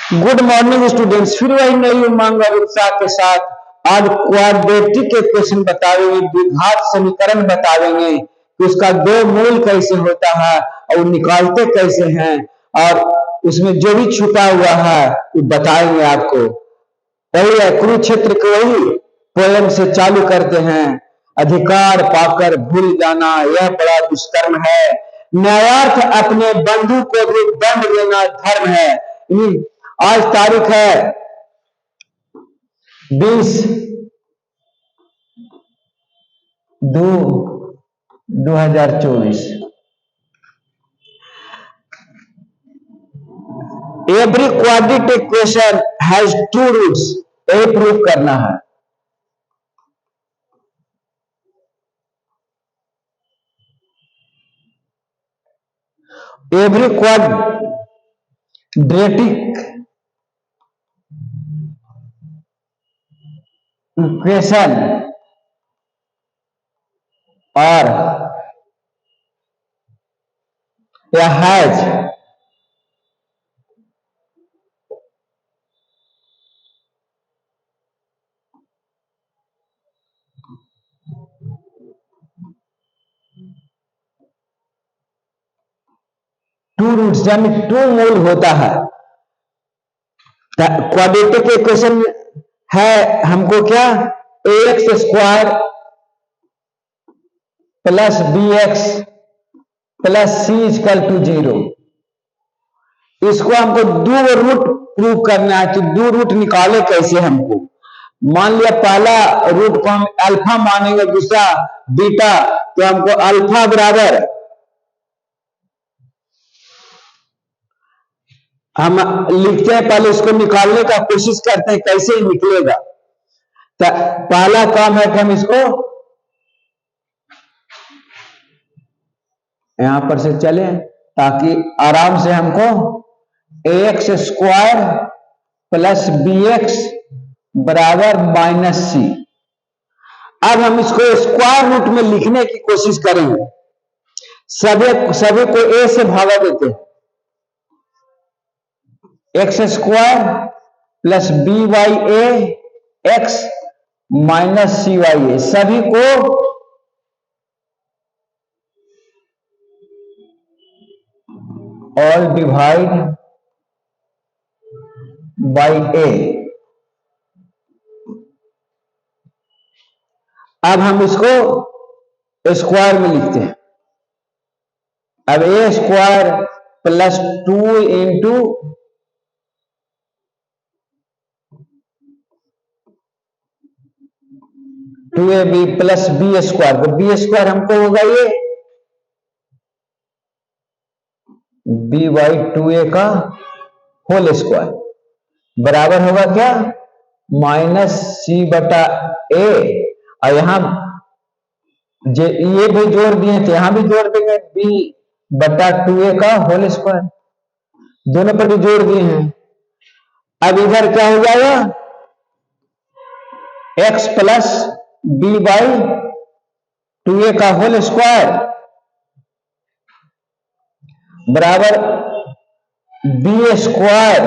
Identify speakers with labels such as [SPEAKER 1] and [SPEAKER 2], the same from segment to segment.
[SPEAKER 1] Good morning students, फिर वही नई उमंग और उत्साह के साथ आज क्वाड्रेटिक इक्वेशन बतावेंगे, द्विघात समीकरण बतावेंगे कि उसका दो मूल कैसे होता है और निकालते कैसे हैं और उसमें जो भी छुपा हुआ है वो बताएंगे आपको। वही है कुरुक्षेत्र के वही पोयम से चालू करते हैं। अधिकार पाकर भूल जाना यह बड़ा दुष्कर्म है, न्यायार्थ अपने बंधु को भी दंड देना धर्म है। आज तारीख है 20/2/2024। Every quadratic equation has two roots, यही प्रूव करना है। एवरी क्वाड्रेटिक इक्वेशन और या हैज टू रूट्स, यानी टू मूल होता है। क्वाड्रेटिक इक्वेशन है हमको क्या, ax square plus bx plus c equal to 0। इसको हमको दो रूट प्रूव करना है, तो दो रूट निकाले कैसे हमको। मान लिया पहला रूट को हम अल्फा मानेंगे, दूसरा बीटा, तो हमको अल्फा बराबर हम लिखते हैं, पहले इसको निकालने का कोशिश करते हैं कैसे निकलेगा। तो पहला काम है कि हम इसको यहां पर से चले ताकि आराम से हमको ax स्क्वायर प्लस bx बराबर माइनस c। अब हम इसको स्क्वायर रूट में लिखने की कोशिश करेंगे। सभी को a से भागा देते हैं, x square plus b y a x minus c y a, सभी को ऑल डिवाइड बाई ए। अब हम इसको स्क्वायर में लिखते हैं। अब a square plus 2 into 2ab plus b square, तो बी स्क्वायर हमको होगा ये b बाई 2a का होल स्क्वायर बराबर होगा क्या, माइनस सी बटा ए। और यहां ये भी जोड़ दिए थे, यहां भी जोड़ देंगे b बटा 2a का होल स्क्वायर, दोनों पर भी जोड़ दिए हैं। अब इधर क्या हो जाएगा, x plus B by 2a का होल स्क्वायर बराबर b square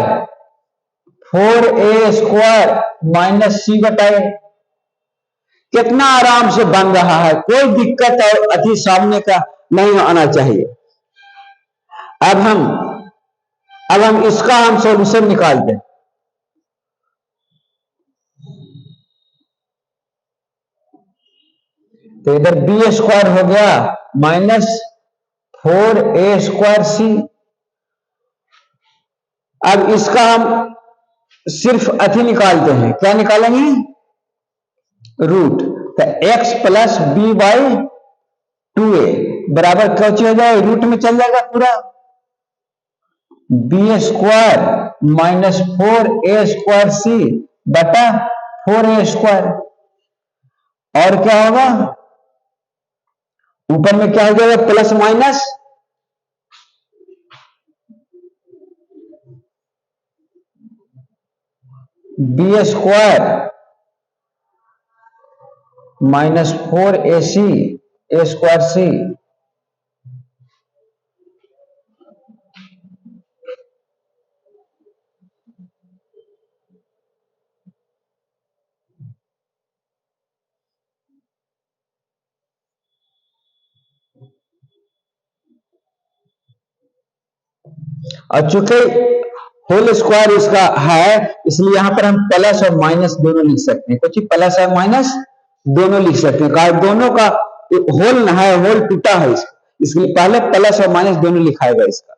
[SPEAKER 1] 4a square minus c बटा ए। कितना आराम से बन रहा है, कोई दिक्कत और अति सामने का नहीं आना चाहिए। अब हम इसका सॉल्यूशन निकालते हैं। तो इधर बी स्क्वायर हो गया माइनस 4a स्क्वायर सी। अब इसका हम सिर्फ अति निकालते हैं, क्या निकालेंगे, रूट। तो x plus B by 2a बराबर क्या हो जाए, रूट में चल जाएगा पूरा, b square minus 4a square c बटा 4a स्क्वायर। और क्या होगा, ऊपर में क्या हो जाएगा, plus minus B square minus 4ac A square C और चूंकि होल स्क्वायर इसका है, इसलिए यहां पर हम प्लस और माइनस दोनों लिख सकते हैं। कुछ प्लस और माइनस दोनों लिख सकते हैं, कारण दोनों का होल न है, होल टूटा है इसलिए पहले प्लस और माइनस दोनों लिखाएगा इसका।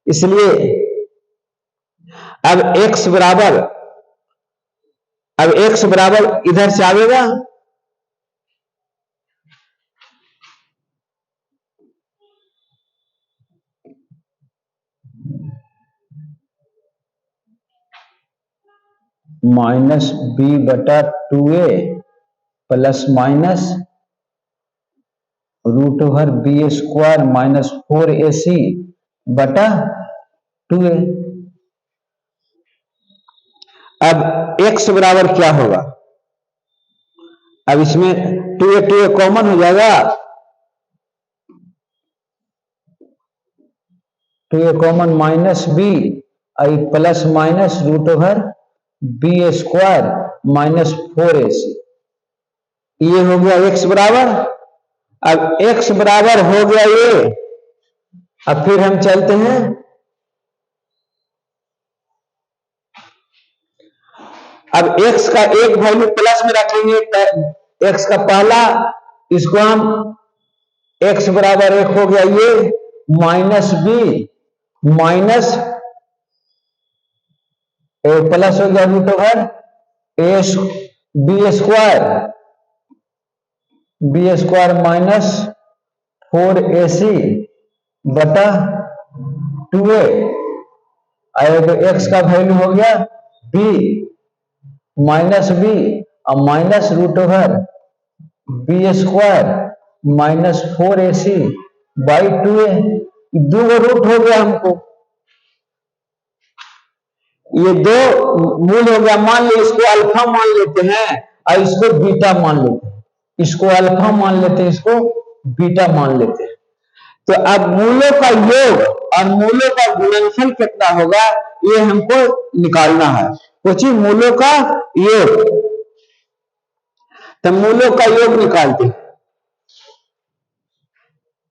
[SPEAKER 1] इसलिए अब x बराबर इधर से आएगा -b/2a plus minus √b² minus 4ac/2a। अब x बराबर क्या होगा, अब इसमें 2a कॉमन हो जाएगा, 2a common -b plus minus √b² minus 4ac, ये हो गया x बराबर। अब x बराबर हो गया ये, अब फिर हम चलते हैं अब x का एक वैल्यू प्लस में रखेंगे, x का पहला, इसको हम x बराबर 1 हो गया ये, माइनस b माइनस प्लस हो गया √b² माइनस 4ac/2a। तो x का वैल्यू हो गया b माइनस b और माइनस √b² माइनस 4ac/2a। दो रूट हो गया हमको, ये दो मूल हो गया। मान लो इसको अल्फा मान लेते हैं और इसको बीटा मान लेते हैं, इसको अल्फा मान लेते हैं, इसको बीटा मान लेते हैं। तो अब मूलों का योग और मूलों का गुणनफल कितना होगा ये हमको निकालना है। कुछ मूलों का योग, तो मूलों का योग निकालते हैं।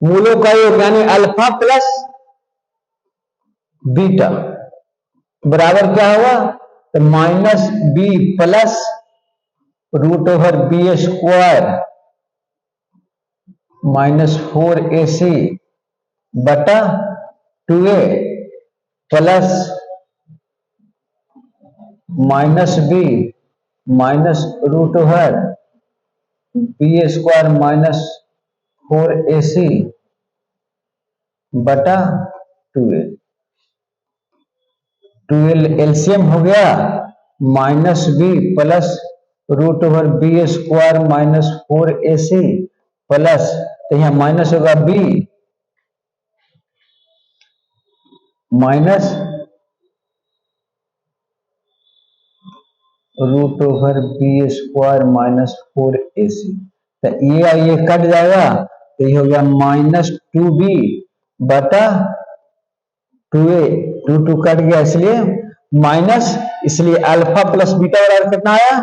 [SPEAKER 1] मूलों का योग यानी अल्फा प्लस बीटा बराबर क्या होगा, तो -b plus √b² minus 4ac/2a plus -b minus √b² minus 4ac/2a। 12 LCM हो गया, -b plus √b² minus 4ac plus, तो यहां माइनस होगा b minus √b² minus 4ac, तो ये कट जाएगा, तो ये हो गया -2b/2a, 2 कट गया इसलिए माइनस, इसलिए अल्फा प्लस बीटा बराबर कितना आया,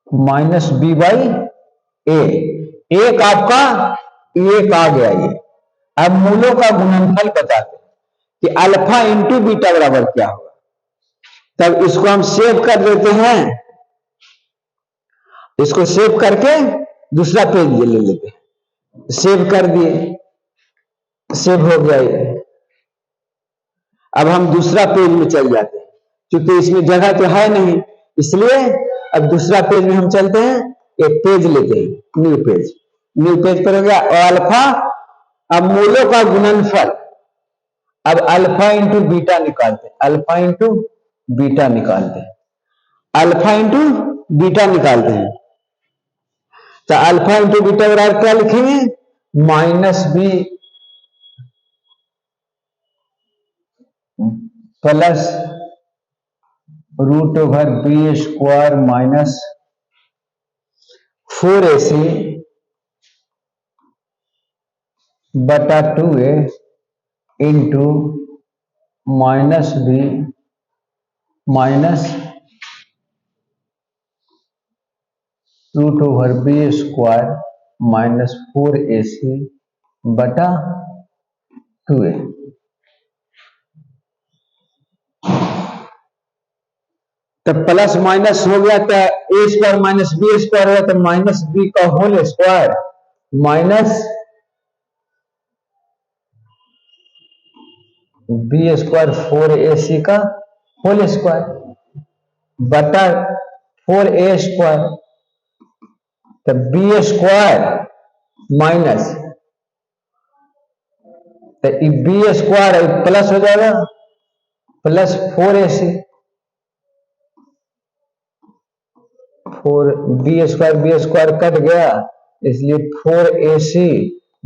[SPEAKER 1] -b/a। एक आपका एक आ गया ये। अब मूलों का गुणनफल बताते हैं कि अल्फा इंटू बीटा बराबर क्या होगा। तब इसको हम सेव कर देते हैं, इसको सेव करके दूसरा पेज ले लेते हैं। सेव कर दिए, सेव हो गया ये। अब हम दूसरा पेज में चल जाते हैं, क्योंकि इसमें जगह तो है नहीं, इसलिए अब दूसरा पेज में हम चलते हैं, एक पेज लेते हैं, न्यू पेज पर हो गया। और अल्फा, अब मूलों का गुणनफल, अब अल्फा इंटू बीटा निकालते हैं, अल्फा इंटू बीटा निकालते हैं, अल्फा इंटू बीटा निकालते हैं। तो अल्फा इंटू बीटा बराबर क्या लिखेंगे, -b plus √b² minus 4ac/2a into -b minus √b² minus 4ac/2a। तो प्लस माइनस हो गया तो A square minus B square हुआ तो माइनस बी का whole square minus B square 4ac का होल स्क्वायर बटा 4a स्क्वायर। तो बी स्क्वायर माइनस तो बी स्क्वायर प्लस हो जाएगा plus 4ac 4 B square cut गया इसलिए 4ac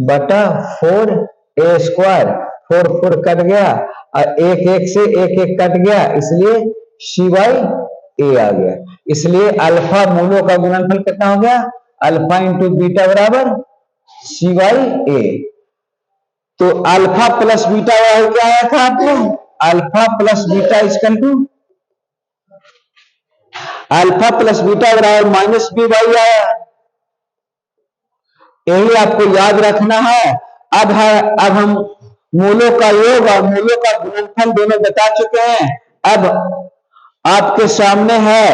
[SPEAKER 1] बटा 4a स्क्वायर 4 कट गया और एक एक से एक एक कट गया इसलिए सी बाई ए आ गया। इसलिए अल्फा मूलों का गुणनफल कितना हो गया अल्फा इंटू बीटा बराबर सी बाई ए। तो अल्फा प्लस बीटा क्या आया था आपको alpha plus beta equal to alpha plus beta बराबर माइनस बी बाई आया। यही आपको याद रखना है। अब हम मूलों का योग और मूलों का गुणनफल दोनों बता चुके हैं। अब आपके सामने है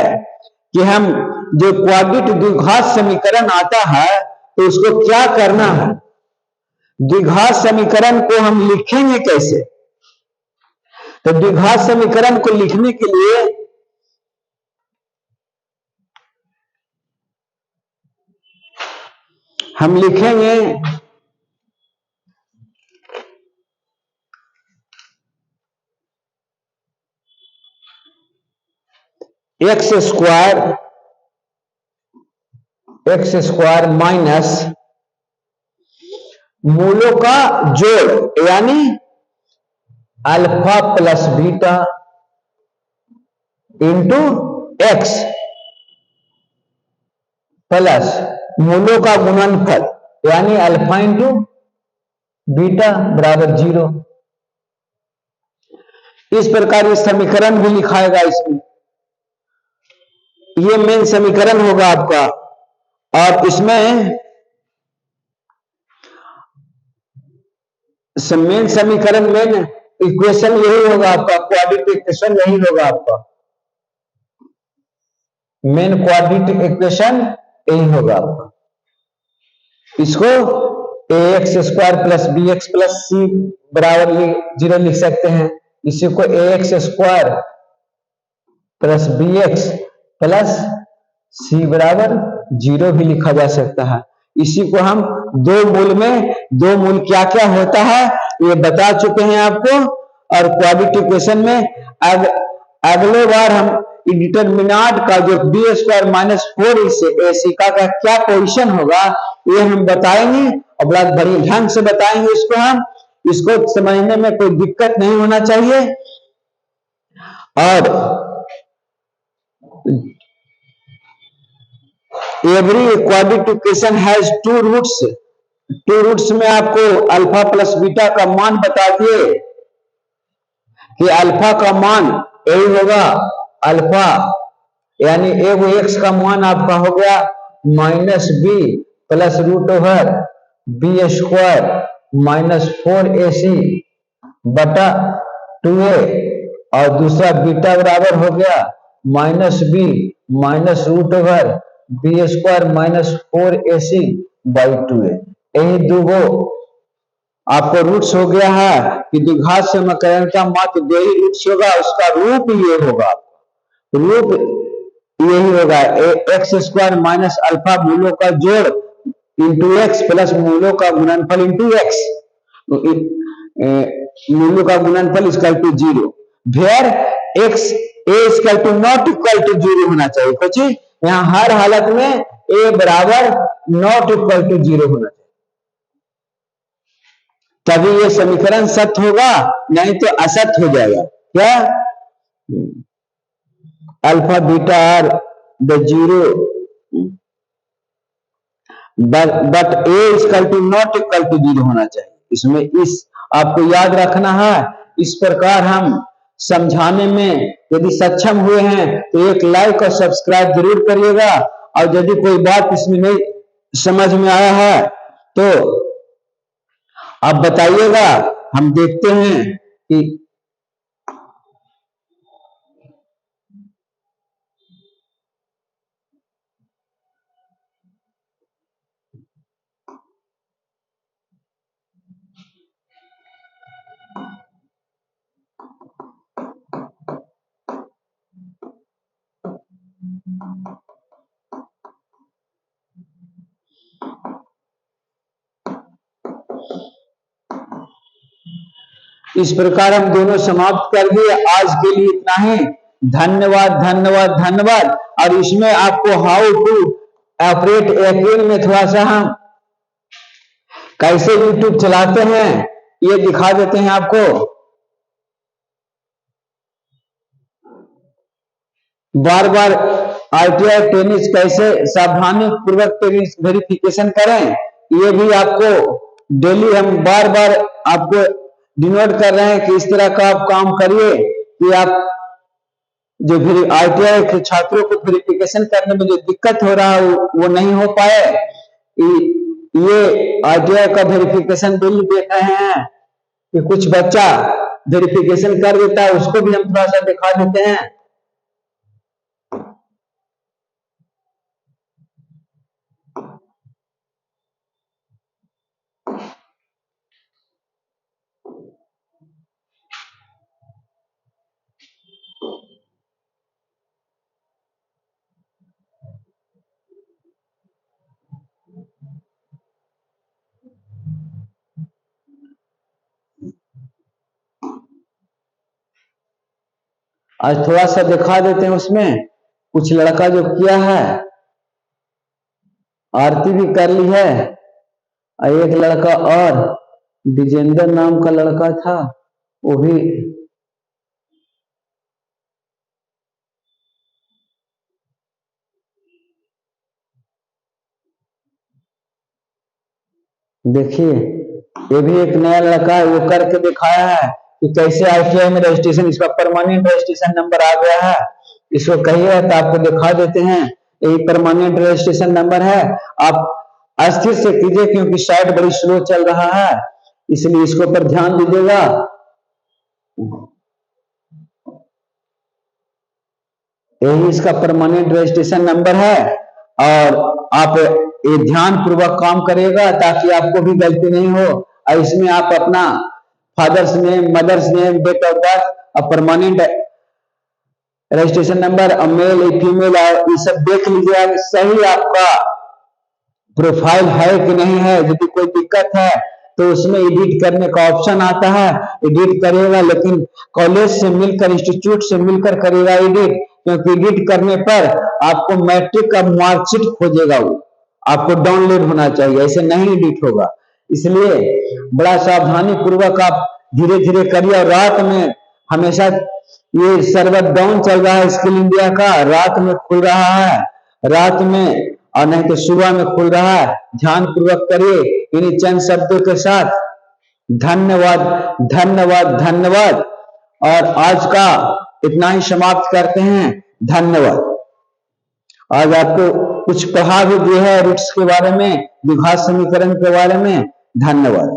[SPEAKER 1] कि हम जो क्वाड्रेटिक द्विघात समीकरण आता है तो उसको क्या करना है। द्विघात समीकरण को हम लिखेंगे कैसे। तो द्विघात समीकरण को लिखने के लिए हम लिखेंगे एक्स स्क्वायर माइनस मूलों का जोड़ यानी alpha plus beta into x plus मूलों का गुणनफल यानी अल्फा इंटू बीटा बराबर 0। इस प्रकार ये समीकरण भी लिखाएगा। इसमें ये मेन समीकरण होगा आपका और इसमें मेन समीकरण मेन इक्वेशन यही होगा आपका क्वाड्रेटिक इक्वेशन यही होगा आपका मेन क्वाड्रेटिक इक्वेशन यही होगा आपका। इसको ax square plus b x plus c बराबर 0 लिख सकते हैं। इसी को ax square plus b x plus c बराबर 0 भी लिखा जा सकता है। इसी को हम दो मूल क्या क्या होता है ये बता चुके हैं आपको। और क्वाड्रेटिक इक्वेशन में अब अगले बार हम डिटरमिनेंट का जो बी स्क्वायर माइनस 4ac का क्या पोजीशन होगा ये हम बताएंगे और बड़ा बड़ी ढंग से बताएंगे। इसको समझने में कोई दिक्कत नहीं होना चाहिए। और every quadratic equation has two roots में आपको अल्फा प्लस बीटा का मान बता दिए कि अल्फा का मान यही होगा अल्फा यानी एगो एक्स का मान आपका हो गया minus B plus root over B square minus 4ac बटा 2a और दूसरा बीटा बराबर हो गया minus B minus root over B square minus 4ac by 2a। यही दो आपको रूट्स हो गया है कि द्विघात समीकरण का मात्र दो ही रूट्स होगा। उसका रूप ये होगा रूप यही होगा एक्स स्क्वायर माइनस अल्फा मूलों का जोड़ इंटू एक्स प्लस मूलों का गुणनफल इंटू एक्स मूलों का गुणनफल equal to 0 where X A equal to not equal to 0 होना चाहिए। कुछ यहाँ हर हालत में ए बराबर नॉट इक्वल टू 0 होना चाहिए तभी ये समीकरण सत्य होगा नहीं तो असत्य हो जाएगा। क्या alpha beta are the 0 but A equal to not equal to 0 होना चाहिए। इसमें इस आपको याद रखना है। इस प्रकार हम समझाने में यदि सक्षम हुए हैं तो एक लाइक और सब्सक्राइब जरूर करिएगा। और यदि कोई बात इसमें नहीं समझ में आया है तो आप बताइएगा। हम देखते हैं कि इस प्रकार हम दोनों समाप्त कर दिए। आज के लिए इतना ही। धन्यवाद धन्यवाद धन्यवाद। और इसमें आपको हाउ टू ऑपरेट एप्रिल में थोड़ा सा हम कैसे यूट्यूब चलाते हैं ये दिखा देते हैं आपको। बार बार आरटीआई टेनिस कैसे सावधानी पूर्वक टेनिस वेरिफिकेशन करें ये भी आपको डेली हम बार बार आपको डिनोट कर रहे हैं कि इस तरह का आप काम करिए कि आप जो आरटीआई के छात्रों को वेरिफिकेशन करने में जो दिक्कत हो रहा है वो नहीं हो पाए। ये आरटीआई का वेरिफिकेशन बिल देख रहे हैं कि कुछ बच्चा वेरिफिकेशन कर देता है, उसको भी हम थोड़ा सा दिखा देते हैं। आज थोड़ा सा दिखा देते हैं। उसमें कुछ लड़का जो किया है आरती भी कर ली है, और एक लड़का और विजेंद्र नाम का लड़का था वो भी देखिए, ये भी एक नया लड़का है, वो करके दिखाया है कि कैसे आरटीआई में रजिस्ट्रेशन, इसका परमानेंट रजिस्ट्रेशन नंबर आ गया है। इसको कहिए तो आपको दिखा देते हैं। यही परमानेंट रजिस्ट्रेशन नंबर है। आप अस्थिर से कीजिए क्योंकि साइट बड़ी स्लो चल रहा है, इसलिए इसके ऊपर ध्यान दीजिएगा। यही इसका परमानेंट रजिस्ट्रेशन नंबर है और आप ये ध्यान पूर्वक काम करेगा ताकि आपको भी गलती नहीं हो। और इसमें आप अपना father's name, mother's name, date of birth और permanent registration number, male female ये सब देख लीजिए सही आपका प्रोफाइल है कि नहीं है। यदि कोई दिक्कत है तो उसमें एडिट करने का ऑप्शन आता है, एडिट करेगा, लेकिन कॉलेज से मिलकर, इंस्टीट्यूट से मिलकर करेगा एडिट, क्योंकि एडिट करने पर आपको मैट्रिक का मार्कशीट खोजेगा, वो आपको डाउनलोड होना चाहिए, ऐसे नहीं एडिट होगा। इसलिए बड़ा सावधानी पूर्वक आप धीरे धीरे करिए। और रात में हमेशा ये सर्वर डाउन चल रहा है स्किल इंडिया का, रात में खुल रहा है, रात में और नहीं तो सुबह में खुल रहा है। ध्यान पूर्वक करिए इन्हीं चंद शब्दों के साथ। धन्यवाद धन्यवाद धन्यवाद। और आज का इतना ही समाप्त करते हैं। धन्यवाद। आज आपको कुछ पढ़ा भी दिया है रूट्स के बारे में, द्विघात समीकरण के बारे में। धन्यवाद।